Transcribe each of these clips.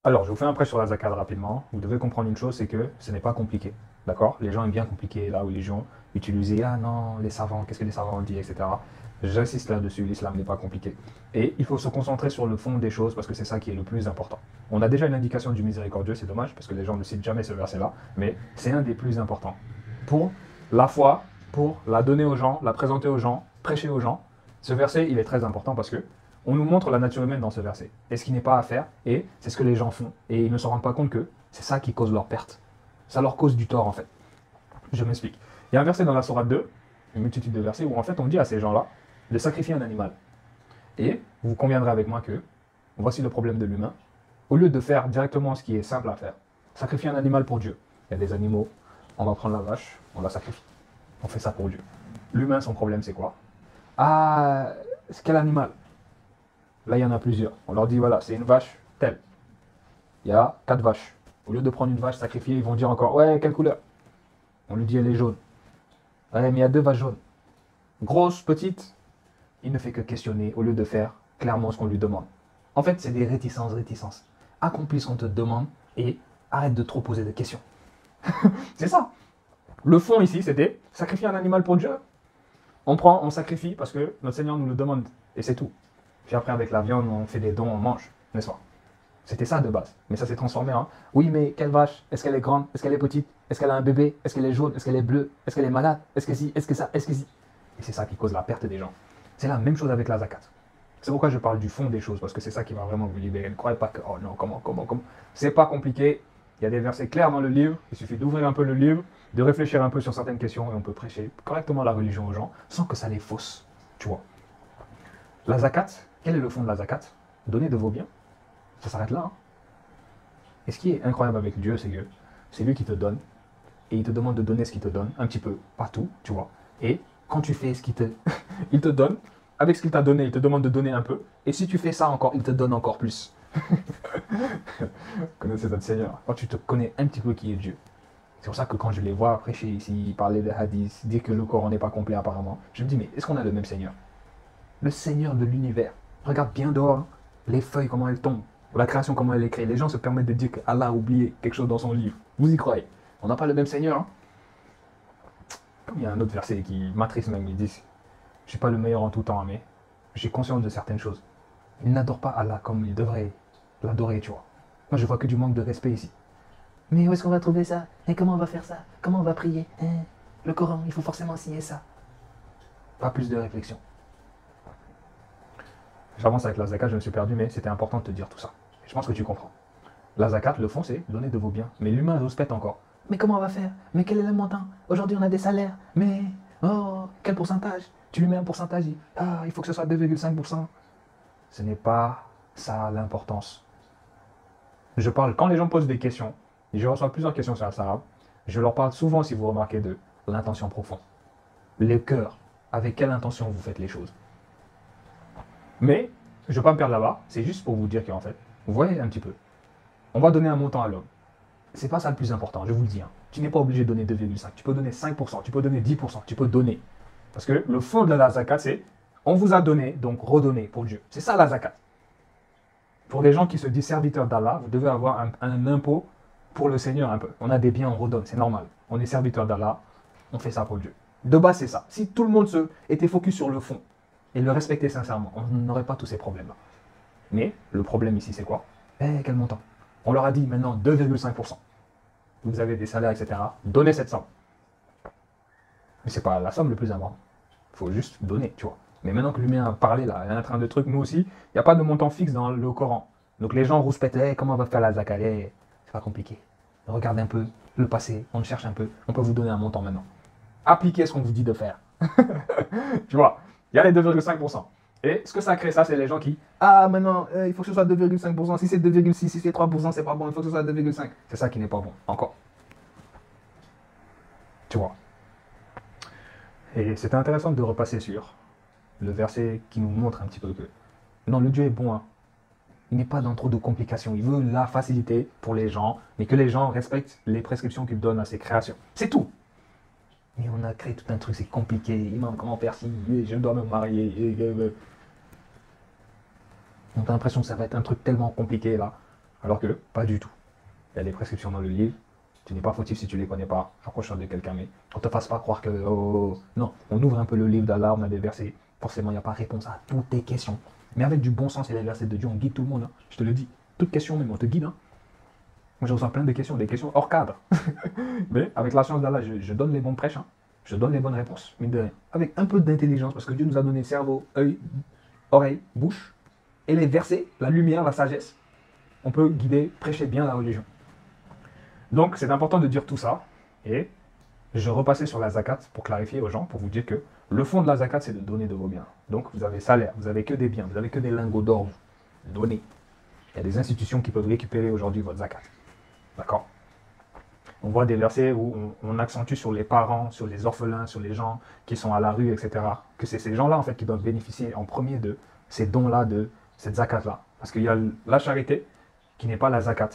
Alors, je vous fais un prêt sur la zakat rapidement. Vous devez comprendre une chose, c'est que ce n'est pas compliqué. D'accord? Les gens aiment bien compliquer la religion, utiliser ah non, les savants, qu'est-ce que les savants ont dit, etc. J'insiste là-dessus, l'islam n'est pas compliqué. Et il faut se concentrer sur le fond des choses parce que c'est ça qui est le plus important. On a déjà une indication du miséricordieux, c'est dommage parce que les gens ne citent jamais ce verset-là, mais c'est un des plus importants. Pour la foi, pour la donner aux gens, la présenter aux gens, prêcher aux gens, ce verset, il est très important parce que on nous montre la nature humaine dans ce verset. Et ce qui n'est pas à faire, et c'est ce que les gens font. Et ils ne se rendent pas compte que c'est ça qui cause leur perte. Ça leur cause du tort, en fait. Je m'explique. Il y a un verset dans la Sourate 2, une multitude de versets, où en fait on dit à ces gens-là de sacrifier un animal. Et vous conviendrez avec moi que, voici le problème de l'humain, au lieu de faire directement ce qui est simple à faire, sacrifier un animal pour Dieu. Il y a des animaux, on va prendre la vache, on la sacrifie. On fait ça pour Dieu. L'humain, son problème, c'est quoi? Ah, c'est quel animal? Là, il y en a plusieurs. On leur dit, voilà, c'est une vache telle. Il y a 4 vaches. Au lieu de prendre une vache sacrifiée, ils vont dire encore, ouais, quelle couleur? On lui dit, elle est jaune. Ouais, mais il y a 2 vaches jaunes. Grosse, petite. Il ne fait que questionner au lieu de faire clairement ce qu'on lui demande. En fait, c'est des réticences. Accomplis ce qu'on te demande et arrête de trop poser de questions. C'est ça. Le fond ici, c'était sacrifier un animal pour Dieu. On prend, on sacrifie parce que notre Seigneur nous le demande. Et c'est tout. Puis après, avec la viande, on fait des dons, on mange, n'est-ce pas? C'était ça de base. Mais ça s'est transformé en oui, mais quelle vache? Est-ce qu'elle est grande? Est-ce qu'elle est petite? Est-ce qu'elle a un bébé? Est-ce qu'elle est jaune? Est-ce qu'elle est bleue? Est-ce qu'elle est malade? Est-ce que si? Est-ce que ça? Est-ce que si? Et c'est ça qui cause la perte des gens. C'est la même chose avec la zakat. C'est pourquoi je parle du fond des choses, parce que c'est ça qui va vraiment vous libérer. Ne croyez pas que, oh non, comment. C'est pas compliqué. Il y a des versets clairs dans le livre. Il suffit d'ouvrir un peu le livre, de réfléchir un peu sur certaines questions, et on peut prêcher correctement la religion aux gens sans que ça les fausse. Tu vois. La zakat, quel est le fond de la zakat? Donner de vos biens. Ça s'arrête là. Hein. Et ce qui est incroyable avec Dieu, c'est que c'est lui qui te donne. Et il te demande de donner ce qu'il te donne, un petit peu, pas tout, tu vois. Et quand tu fais ce qu'il te, il te donne, avec ce qu'il t'a donné, il te demande de donner un peu. Et si tu fais ça encore, il te donne encore plus. Connaissez notre Seigneur. Quand tu te connais un petit peu qui est Dieu. C'est pour ça que quand je les vois prêcher ici, parler de hadith, dire que le Coran n'est pas complet apparemment, je me dis, mais est-ce qu'on a le même Seigneur? Le Seigneur de l'univers. Regarde bien dehors, hein, les feuilles, comment elles tombent, la création, comment elle est créée. Les gens se permettent de dire qu'Allah a oublié quelque chose dans son livre. Vous y croyez? On n'a pas le même Seigneur. Hein. Comme il y a un autre verset qui m'attriste même, il dit, je ne suis pas le meilleur en tout temps, mais j'ai conscience de certaines choses. Il n'adore pas Allah comme il devrait l'adorer, tu vois. Moi, je vois que du manque de respect ici. Mais où est-ce qu'on va trouver ça? Et comment on va faire ça? Comment on va prier? Le Coran, il faut forcément signer ça. Pas plus de réflexion. J'avance avec la zakat, je me suis perdu, mais c'était important de te dire tout ça. Je pense que tu comprends. La zakat, le fond, c'est donner de vos biens. Mais l'humain respecte encore. Mais comment on va faire? Mais quel est le montant? Aujourd'hui, on a des salaires. Mais, oh, quel pourcentage? Tu lui mets un pourcentage, il faut que ce soit 2,5%. Ce n'est pas ça l'importance. Je parle, quand les gens posent des questions, et je reçois plusieurs questions sur Instagram, je leur parle souvent, si vous remarquez, de l'intention profonde. Le cœur. Avec quelle intention vous faites les choses? Mais, je ne vais pas me perdre là-bas, c'est juste pour vous dire qu'en fait, vous voyez un petit peu, on va donner un montant à l'homme. C'est pas ça le plus important, je vous le dis. Hein. Tu n'es pas obligé de donner 2,5, tu peux donner 5%, tu peux donner 10%, tu peux donner. Parce que le fond de la zakat, c'est, on vous a donné, donc redonnez pour Dieu. C'est ça la zakat. Pour les gens qui se disent serviteurs d'Allah, vous devez avoir un impôt pour le Seigneur un peu. On a des biens, on redonne, c'est normal. On est serviteur d'Allah, on fait ça pour Dieu. De base, c'est ça. Si tout le monde était focus sur le fond, et le respecter sincèrement, on n'aurait pas tous ces problèmes-là. Mais le problème ici, c'est quoi? Quel montant? On leur a dit maintenant 2,5%. Vous avez des salaires, etc. Donnez cette somme. Mais c'est pas la somme le plus important. Il faut juste donner, tu vois. Mais maintenant que l'humain a parlé, là, il est en train de trucs, nous aussi, il n'y a pas de montant fixe dans le Coran. Donc les gens rouspètent, comment on va faire la zakat? C'est pas compliqué. Regardez un peu le passé, on cherche un peu, on peut vous donner un montant maintenant. Appliquez ce qu'on vous dit de faire. Tu vois, il y a les 2,5%. Et ce que ça crée, ça, c'est les gens qui, maintenant, il faut que ce soit 2,5%. Si c'est 2,6, si c'est 3%, c'est pas bon, il faut que ce soit 2,5. C'est ça qui n'est pas bon, encore. Tu vois. Et c'était intéressant de repasser sur le verset qui nous montre un petit peu que, non, le Dieu est bon, hein. Il n'est pas dans trop de complications. Il veut la facilité pour les gens, mais que les gens respectent les prescriptions qu'il donne à ses créations. C'est tout. Mais on a créé tout un truc, c'est compliqué. Imam, comment faire si je dois me marier. On a l'impression que ça va être un truc tellement compliqué là. Alors que, pas du tout. Il y a des prescriptions dans le livre. Tu n'es pas fautif si tu ne les connais pas. Approche-toi de quelqu'un, mais on ne te fasse pas croire que... Oh, non, on ouvre un peu le livre d'Allah, on a des versets. Forcément, il n'y a pas réponse à toutes tes questions. Mais avec du bon sens et les versets de Dieu, on guide tout le monde. Hein. Je te le dis. Toutes questions même, on te guide. Hein. Moi, je reçois plein de questions, des questions hors cadre. Mais avec la science d'Allah, je donne les bons prêches. Hein. Je donne les bonnes réponses. Mine de rien. Avec un peu d'intelligence, parce que Dieu nous a donné cerveau, œil, oreille, bouche. Et les versets, la lumière, la sagesse. On peut guider, prêcher bien la religion. Donc, c'est important de dire tout ça. Et je repassais sur la zakat pour clarifier aux gens, pour vous dire que le fond de la zakat, c'est de donner de vos biens. Donc, vous avez salaire, vous n'avez que des biens, vous n'avez que des lingots d'or. Donnez. Il y a des institutions qui peuvent récupérer aujourd'hui votre zakat. D'accord? On voit des versets où on accentue sur les parents, sur les orphelins, sur les gens qui sont à la rue, etc. Que c'est ces gens-là, en fait, qui doivent bénéficier en premier de ces dons-là, de cette zakat-là. Parce qu'il y a la charité qui n'est pas la zakat.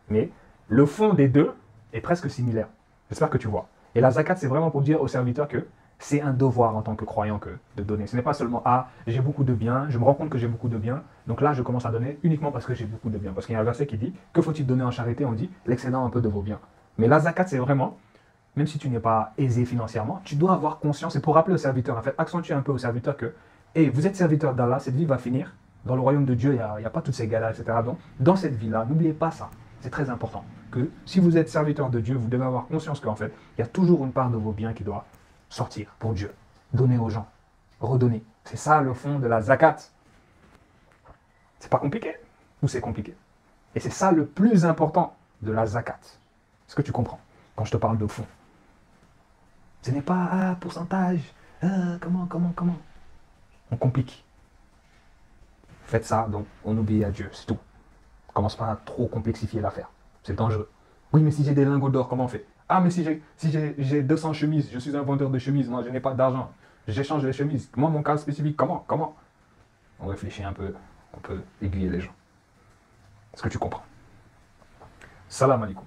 Mais le fond des deux est presque similaire. J'espère que tu vois. Et la zakat, c'est vraiment pour dire aux serviteurs que c'est un devoir en tant que croyant de donner. Ce n'est pas seulement « Ah, j'ai beaucoup de biens, je me rends compte que j'ai beaucoup de biens, donc là, je commence à donner uniquement parce que j'ai beaucoup de biens. » Parce qu'il y a un verset qui dit « Que faut-il donner en charité ?» On dit « L'excédent un peu de vos biens. » Mais la zakat, c'est vraiment, même si tu n'es pas aisé financièrement, tu dois avoir conscience, et pour rappeler aux serviteurs, en fait, accentuer un peu aux serviteurs que hey, vous êtes serviteur d'Allah, cette vie va finir. Dans le royaume de Dieu, il n'y a pas toutes ces galères, etc. Donc, dans cette vie-là, n'oubliez pas ça. C'est très important. Que si vous êtes serviteur de Dieu, vous devez avoir conscience qu'en fait, il y a toujours une part de vos biens qui doit sortir pour Dieu. Donner aux gens. Redonner. C'est ça le fond de la zakat. C'est pas compliqué? Ou c'est compliqué? Et c'est ça le plus important de la zakat. Est-ce que tu comprends quand je te parle de fond? Ce n'est pas pourcentage. Comment? On complique. Faites ça, donc on obéit à Dieu, c'est tout. Commence pas à trop complexifier l'affaire. C'est dangereux. Oui, mais si j'ai des lingots d'or, comment on fait? Ah, mais si j'ai 200 chemises, je suis un vendeur de chemises, moi je n'ai pas d'argent. J'échange les chemises. Moi, mon cas spécifique, comment? On réfléchit un peu, on peut aiguiller les gens. Est-ce que tu comprends? Salam alaikum.